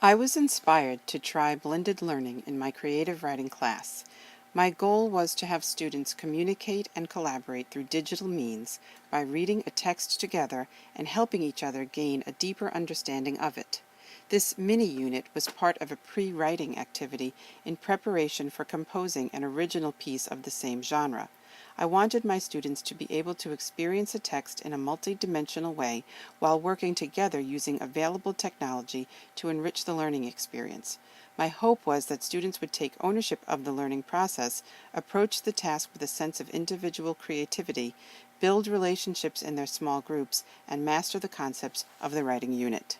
I was inspired to try blended learning in my creative writing class. My goal was to have students communicate and collaborate through digital means by reading a text together and helping each other gain a deeper understanding of it. This mini-unit was part of a pre-writing activity in preparation for composing an original piece of the same genre. I wanted my students to be able to experience a text in a multi-dimensional way while working together using available technology to enrich the learning experience. My hope was that students would take ownership of the learning process, approach the task with a sense of individual creativity, build relationships in their small groups, and master the concepts of the writing unit.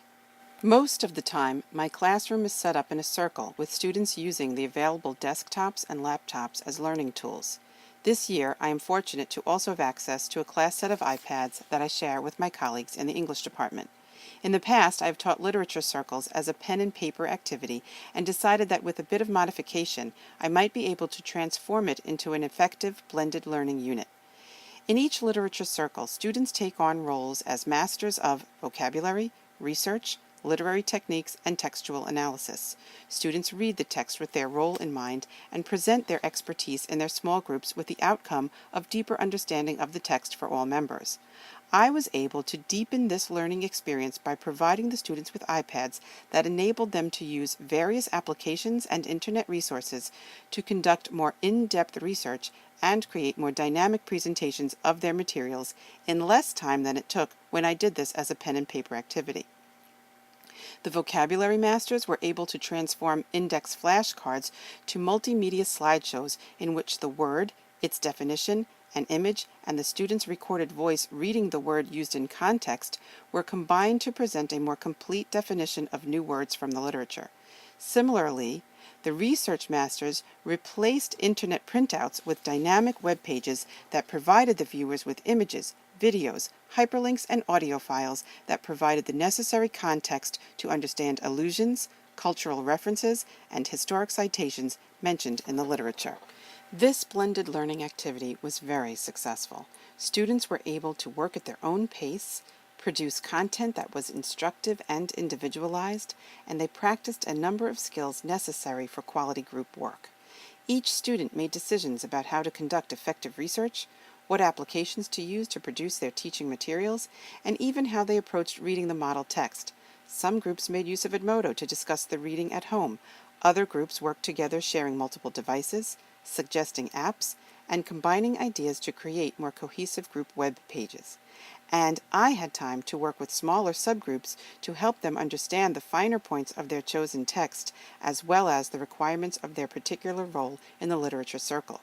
Most of the time, my classroom is set up in a circle with students using the available desktops and laptops as learning tools. This year, I am fortunate to also have access to a class set of iPads that I share with my colleagues in the English department. In the past, I have taught literature circles as a pen and paper activity and decided that with a bit of modification, I might be able to transform it into an effective blended learning unit. In each literature circle, students take on roles as masters of vocabulary, research, literary techniques, and textual analysis. Students read the text with their role in mind and present their expertise in their small groups with the outcome of deeper understanding of the text for all members. I was able to deepen this learning experience by providing the students with iPads that enabled them to use various applications and internet resources to conduct more in-depth research and create more dynamic presentations of their materials in less time than it took when I did this as a pen and paper activity. The vocabulary masters were able to transform index flashcards to multimedia slideshows in which the word, its definition, an image, and the student's recorded voice reading the word used in context were combined to present a more complete definition of new words from the literature. Similarly, the research masters replaced internet printouts with dynamic web pages that provided the viewers with images, videos, hyperlinks, and audio files that provided the necessary context to understand allusions, cultural references, and historic citations mentioned in the literature. This blended learning activity was very successful. Students were able to work at their own pace, produce content that was instructive and individualized, and they practiced a number of skills necessary for quality group work. Each student made decisions about how to conduct effective research, what applications to use to produce their teaching materials, and even how they approached reading the model text. Some groups made use of Edmodo to discuss the reading at home. Other groups worked together sharing multiple devices, suggesting apps, and combining ideas to create more cohesive group web pages. And I had time to work with smaller subgroups to help them understand the finer points of their chosen text, as well as the requirements of their particular role in the literature circle.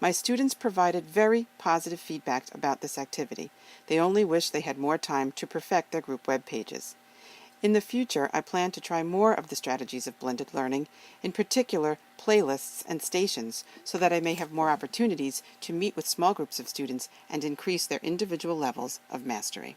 My students provided very positive feedback about this activity. They only wished they had more time to perfect their group web pages. In the future, I plan to try more of the strategies of blended learning, in particular playlists and stations, so that I may have more opportunities to meet with small groups of students and increase their individual levels of mastery.